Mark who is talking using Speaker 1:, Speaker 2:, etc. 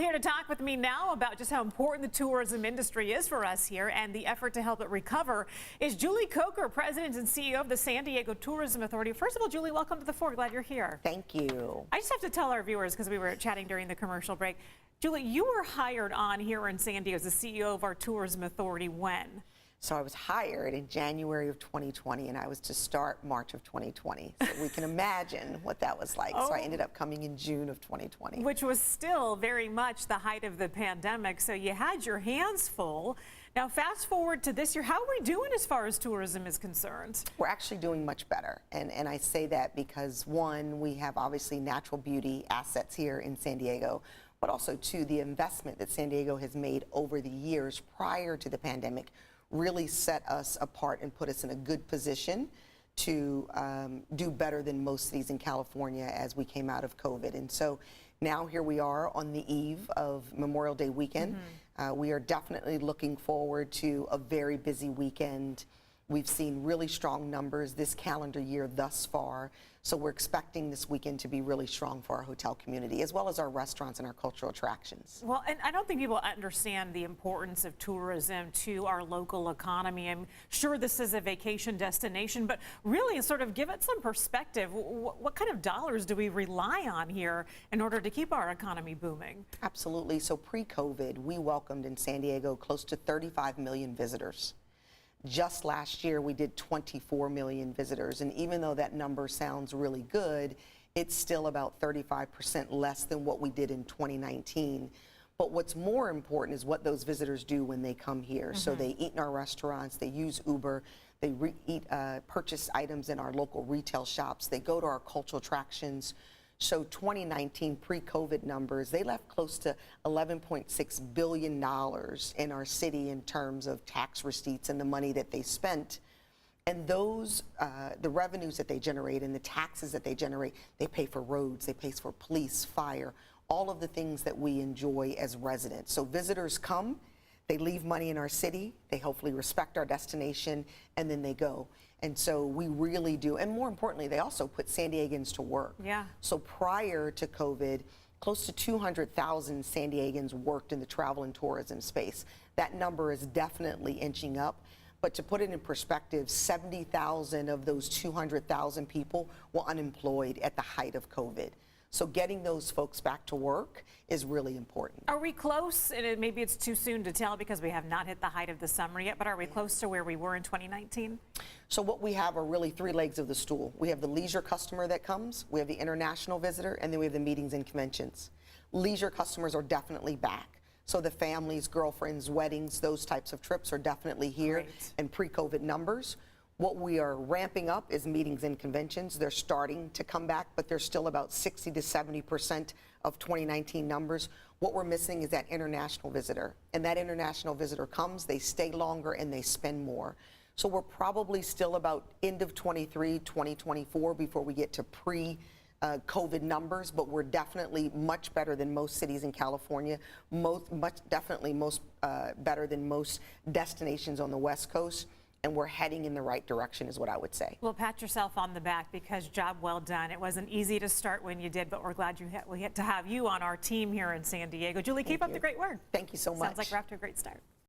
Speaker 1: Here to talk with me now about just how important the tourism industry is for us here and the effort to help it recover is Julie Coker, President and CEO of the San Diego Tourism Authority. First of all, Julie, welcome to the floor. Glad you're here.
Speaker 2: Thank you.
Speaker 1: I just have to tell our viewers, because we were chatting during the commercial break, Julie, you were hired on here in San Diego as the CEO of our Tourism Authority when?
Speaker 2: So I was hired in January of 2020, and I was to start March of 2020. So we can imagine what that was like. So I ended up coming in June of 2020.
Speaker 1: Which was still very much the height of the pandemic. So you had your hands full. Now, fast forward to this year, how are we doing as far as tourism is concerned?
Speaker 2: We're actually doing much better. And I say that because, one, we have obviously natural beauty assets here in San Diego, but also, two, the investment that San Diego has made over the years prior to the pandemic really set us apart and put us in a good position to do better than most cities in California as we came out of COVID. And so now here we are on the eve of Memorial Day weekend. We are definitely looking forward to a very busy weekend. We've seen really strong numbers this calendar year thus far. So we're expecting this weekend to be really strong for our hotel community, as well as our restaurants and our cultural attractions.
Speaker 1: Well, and I don't think people understand the importance of tourism to our local economy. I'm sure this is a vacation destination, but really sort of give it some perspective. What kind of dollars do we rely on here in order to keep our economy booming?
Speaker 2: Absolutely. So pre-COVID, we welcomed in San Diego close to 35 million visitors. Just last year, we did 24 million visitors, and even though that number sounds really good, it's still about 35% less than what we did in 2019. But what's more important is what those visitors do when they come here. So they eat in our restaurants, they use Uber, they purchase items in our local retail shops, they go to our cultural attractions. So 2019 pre-COVID numbers, they left close to $11.6 billion in our city in terms of tax receipts and the money that they spent. And those, the revenues that they generate and the taxes that they generate, they pay for roads, they pay for police, fire, all of the things that we enjoy as residents. So visitors come, they leave money in our city, they hopefully respect our destination, and then they go. And so we really do, and more importantly, they also put San Diegans to work.
Speaker 1: Yeah.
Speaker 2: So prior to COVID, close to 200,000 San Diegans worked in the travel and tourism space. That number is definitely inching up. But to put it in perspective, 70,000 of those 200,000 people were unemployed at the height of COVID. So getting those folks back to work is really important.
Speaker 1: Are we close? And maybe it's too soon to tell because we have not hit the height of the summer yet, but are we close to where we were in 2019?
Speaker 2: So what we have are really three legs of the stool. We have the leisure customer that comes, we have the international visitor, and then we have the meetings and conventions. Leisure customers are definitely back. So the families, girlfriends, weddings, those types of trips are definitely here in pre-COVID numbers. What we are ramping up is meetings and conventions. They're starting to come back, but they're still about 60 to 70% of 2019 numbers. What we're missing is that international visitor. And that international visitor comes, they stay longer, and they spend more. So we're probably still about end of 23, 2024 before we get to pre-COVID numbers, but we're definitely much better than most cities in California, definitely better than most destinations on the West Coast. And we're heading in the right direction is what I would say.
Speaker 1: Well, pat yourself on the back because job well done. It wasn't easy to start when you did, but we're glad we get to have you on our team here in San Diego. Julie, keep up the great work.
Speaker 2: Thank you so much.
Speaker 1: Sounds like we're off to a great start.